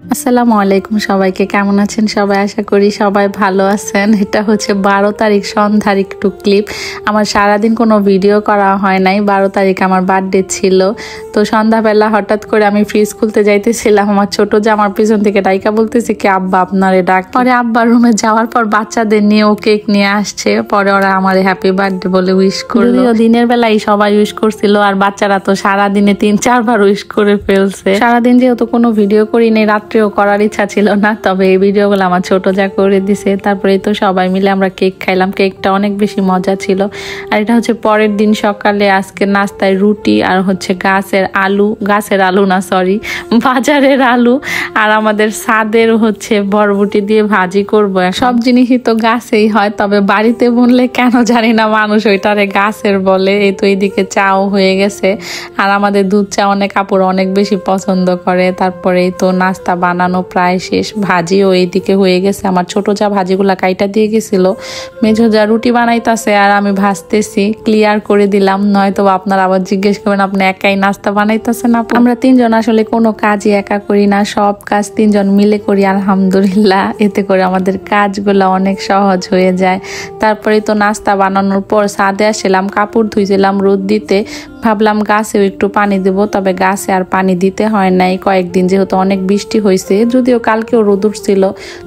আসসালামু আলাইকুম সবাইকে, কেমন আছেন সবাই? আশা করি সবাই ভালো আছেন। এটা হচ্ছে 12 তারিখ সন্ধ্যার একটু ক্লিপ। আমার সারাদিন কোনো ভিডিও করা হয় নাই। 12 তারিখ আমার বার্থডে ছিল। তো সন্ধ্যাবেলা হঠাৎ করে আমি ফ্রিজ খুলতে যাইতেছিলাম, আমার ছোট যে আমার পিছন থেকে ডাইকা বলতেছে কি আব্বা আপনারে ডাক। পরে আব্বার রুমে যাওয়ার পর বাচ্চাদের নিয়ে ও কেক নিয়ে আসছে, পরে ওরা আমার হ্যাপি বার্থডে বলে উইশ করলো। দিনের বেলায় সবাই উইশ করছিল, আর বাচ্চারা তো সারাদিনে 3-4 বার উইশ করে ফেলছে। সারাদিন যেহেতু কোনো ভিডিও করি নেই, রাত্রেও করার ইচ্ছা ছিল না, তবে এই ভিডিওগুলো আমার ছোট যা করে দিছে। তারপরে তো সবাই মিলে আমরা কেক খাইলাম, কেকটা অনেক বেশি মজা ছিল। আর এটা হচ্ছে পরের দিন সকালে, আজকে নাস্তায় রুটি আর হচ্ছে গাছের আলু না সরি বাজারের আলু, আর আমাদের ছাদের হচ্ছে বরবটি দিয়ে ভাজি করবো। সব জিনিসই তো গাছেই হয়, তবে বাড়িতে বললে কেন জানি না মানুষ ওইটারে গাছের বলে। এই তো এইদিকে চাও হয়ে গেছে, আর আমাদের দুধ চা অনেক কাপড় অনেক বেশি পছন্দ করে। তারপরে তো নাস্তা বানানো প্রায় শেষ, ভাজিও এইদিকে হয়ে গেছে। আমার ছোট যা ভাজিগুলা কাইটা দিয়ে গেছিল, মেঝো যা রুটি বানাইতেছে আর আমি ভাজতেছি। ক্লিয়ার করে দিলাম, নয়তো আপনারা আবার জিজ্ঞেস করবেন আপনি একাই নাস্তা বানাইতেছেন না। আমরা তিনজন আসলে কোনো কাজই একা করি না, সব কাজ তিনজন মিলে করি আলহামদুলিল্লাহ। এতে করে আমাদের কাজগুলো অনেক সহজ হয়ে যায়। তারপরে তো নাস্তা বানানোর পর ছাদে আসলাম, কাপড় ধুইছিলাম রোদ দিতে। ভাবলাম গাছেও একটু পানি দেবো, তবে গাছে আর পানি দিতে হয় নাই কয়েকদিন, যেহেতু অনেক বৃষ্টি হয়েছে। যদিও কালকেও রোদ উঠছিল,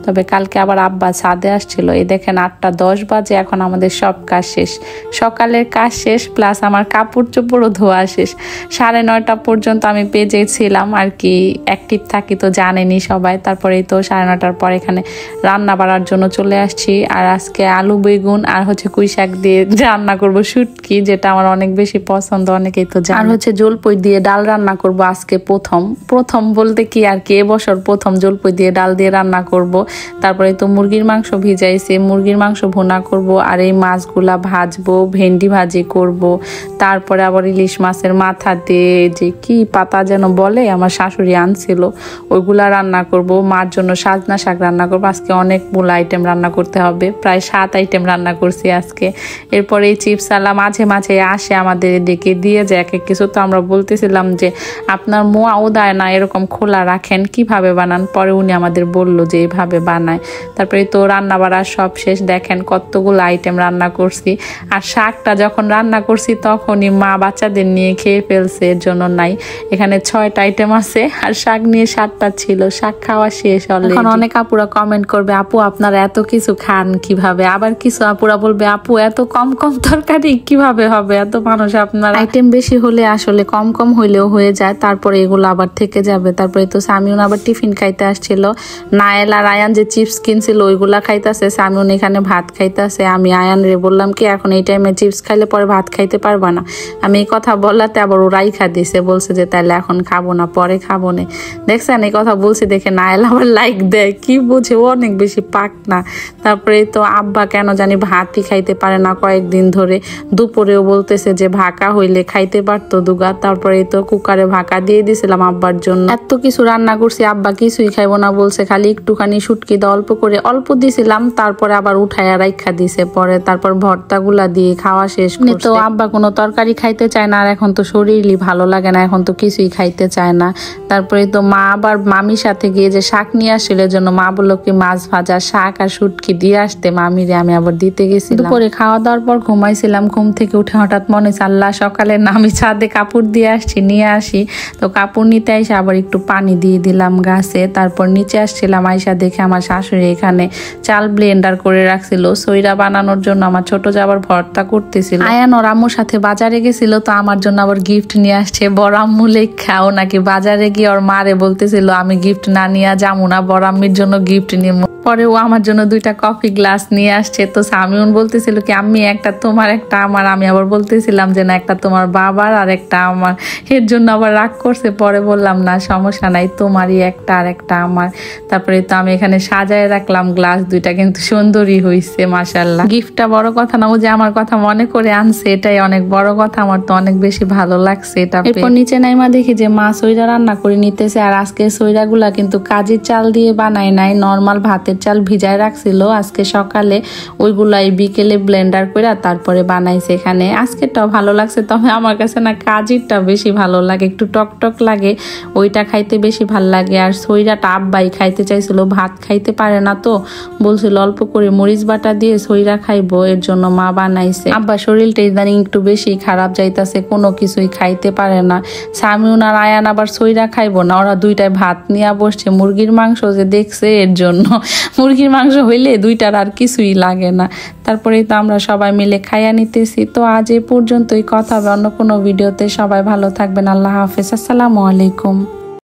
তবে কালকে আবার আব্বা ছাদে আসছিল। এই দেখেন 8টা 10 বাজে, এখন আমাদের সব কাজ শেষ। সকালের কাজ শেষ, প্লাস আমার কাপড় চোপড়ও ধোয়া শেষ। 9:30 পর্যন্ত আমি পেজে ছিলাম আর কি, অ্যাক্টিভ থাকি তো জানেনি সবাই। তারপরেই তো 9:30 পর এখানে রান্না বাড়ার জন্য চলে আসছি। আর আজকে আলু বেগুন আর হচ্ছে কুই শাক দিয়ে রান্না করবো শুটকি, যেটা আমার অনেক বেশি পছন্দ, অনেকেই তো জানে। আর হচ্ছে জলপই দিয়ে ডাল রান্না করব আজকে প্রথম বলতে কি আর কি, এবছর প্রথম জলপই দিয়ে ডাল দিয়ে রান্না করব। তারপরে তো মুরগির মাংস ভিজাইছে, মুরগির মাংস ভুনা করব। আর এই মাছগুলা ভাজবো, ভেন্ডি ভাজি করব। তারপরে আবার ইলিশ মাছের মাথা দিয়ে যে কি পাতা যেন বলে, আমার শাশুড়ি আনছিল, ওইগুলা রান্না করব। মার জন্য সাজনা শাক রান্না করবো। আজকে অনেকগুলো আইটেম রান্না করতে হবে, প্রায় 7 আইটেম রান্না করছি আজকে। এরপরে এই চিপস আলা মাঝে মাঝে আসে আমাদের এদিকে দিয়ে যায় এক এক কিছু। তো আমরা বলতেছিলাম যে আপনার মোয়াও দেয় না, এরকম খোলা রাখেন, কিভাবে বানান? পরে উনি আমাদের বললো যে এইভাবে বানায়। তারপরে তো রান্না বাড়া সব শেষ, দেখেন কতগুলো আইটেম রান্না করছি। আর শাকটা যখন রান্না করছি তখনই মা বাচ্চাদের নিয়ে খেয়ে ফেলছে, এর জন্য নাই। এখানে 6টা আইটেম আছে, আর শাক নিয়ে 7টা ছিল। শাক খাওয়া শেষ অলরেডি। এখন অনেক আপুরা কমেন্ট করবে, আপু আপনারা এত কিছু খান কিভাবে? আবার কিছু আপুরা বলবে, আপু এত কম তরকারি কিভাবে হবে? এত মানুষ আপনার আইটেম বেশি হলে আসলে কম হইলেও হয়ে যায়, তারপরে এগুলো আবার থেকে যাবে। তারপরে তো সামিউন আবার টিফিন খাইতে আসছিল। নায়েল আর আয়ান যে চিপস কিনছিল ওইগুলা খাইতেছে, সামিউন এখানে ভাত খাইতেছে। আমি আয়ান রে বললাম কি এখন এই টাইমে চিপস খাইলে পরে ভাত খাইতে পারবা না। আমি এই কথা বললাতে আবার ওরাই দিছে, বলছে যে তাহলে এখন খাবো না, পরে খাবো না। দেখছেন এই কথা বলছি দেখে নায়েল আবার লাইক দেয়, কি বুঝে ও অনেক বেশি পাক না। তারপরে তো আব্বা কেন জানি ভাতই খাইতে পারে না কয়েকদিন ধরে। দুপুরেও বলতেছে যে ভাকা হইলে খাইতে পারতো দুগা। তারপরে তো কুকারে ভাকা দিয়ে দিছিলাম আব্বার জন্য। এত কিছু রান্না করছি, আব্বা কিছুই খাইবো না বলছে, খালি একটুখানি শুটকি দাও অল্প দিছিলাম। তারপরে আবার উঠাইয়া রাইখা দিছে পরে। তারপর ভর্তাগুলা দিয়ে খাওয়া শেষ। তো আব্বা কোনো তরকারি খাইতে চায় না, আর এখন তো শরীরই ভালো লাগে না, এখন তো কিছুই খাইতে চায় না। তারপরে তো মা আবার মামির সাথে গিয়ে যে শাক নিয়ে আসছিল, জন্য মা বললো কি মাছ ভাজা শাক আর শুটকি দিয়ে আসতে মামিরে, আমি আবার দিতে গেছি। দুপুরে খাওয়া দাওয়ার পর ঘুমাইছিলাম, ঘুম থেকে উঠে হঠাৎ মনে হচ্ছে আল্লাহ সকালে নামি ছাদে কাপড় দিয়ে নিয়ে আসি। তো কাপড় নিতে আইসা আবার একটু পানি দিয়ে দিলাম গাছে। তারপর নিচে আসছিলাম, আইসা দেখে আমার শাশুড়ি এখানে চাল ব্লেন্ডার করে রাখছিল সইরা বানানোর জন্য। আমার ছোট যা আবার ভর্তা করতেছিল। আয়ান ওর আম্মুর সাথে বাজারে গেছিল, তো আমার জন্য আবার গিফট নিয়ে আসছে। বড় আম্মু লেখাও নাকি বাজারে গিয়ে ওর মারে বলতেছিল আমি গিফট না নিয়ে যাবো না, বড় আম্মির জন্য গিফট নিয়ে। পরে ও আমার জন্য 2টা কফি গ্লাস নিয়ে আসছে। তো সামিউন বলতেছিল কি আম্মি একটা তোমার একটা আমার। আমি আবার বলতেছিলাম যে না একটা তোমার বাবার আর একটা আমার, এর জন্য আবার রাগ করছে। পরে বললাম না সমস্যা নাই, তোমারই একটা আর একটা আমার। তারপরে তো আমি এখানে সাজায় রাখলাম গ্লাস 2টা, কিন্তু সুন্দরই হয়েছে মাশাআল্লাহ। গিফটটা বড় কথা না, ও যে আমার কথা মনে করে আনছে এটাই অনেক বড় কথা। আমার তো অনেক বেশি ভালো লাগছে এটা। এরপর নিচে নাইমা দেখি যে মা সইরা রান্না করে নিতেছে। আর আজকে সইরাগুলা কিন্তু কাজের চাল দিয়ে বানায় নাই, নর্মাল ভাতের চাল ভিজায় রাখছিল আজকে সকালে, ওইগুলাই বিকেলে ব্লেন্ডার করে তারপরে বানাইছে এখানে। আজকেরটাও ভালো লাগছে, তবে আমার কাছে না কাজিরটা বেশি ভালো লাগে, একটু টক টক লাগে, ওইটা খাইতে বেশি ভালো লাগে। আর সইরাটা আব্বাই খাইতে চাইছিল, ভাত খাইতে পারে না তো, বলছিল অল্প করে মরিচ বাটা দিয়ে সইরা খাইবো, এর জন্য মা বানাইছে। আব্বা শরীরটা ইদানিং একটু বেশি খারাপ যাইতাছে, কোনো কিছুই খাইতে পারে না। সামিউন আর আয়ান আবার সইরা খাইবো না, ওরা দুইটায় ভাত নিয়ে বসছে। মুরগির মাংস যে দেখছে এর জন্য, মুরগির মাংস হইলে দুইটার আর কিছুই লাগে না। তারপরেই তো আমরা সবাই মিলে খাইয়া নিতেছি। তো আজ এ পর্যন্তই, কথা হবে অন্য কোনো ভিডিওতে। সবাই ভালো থাকবেন, আল্লাহ হাফেজ, আসসালামু আলাইকুম।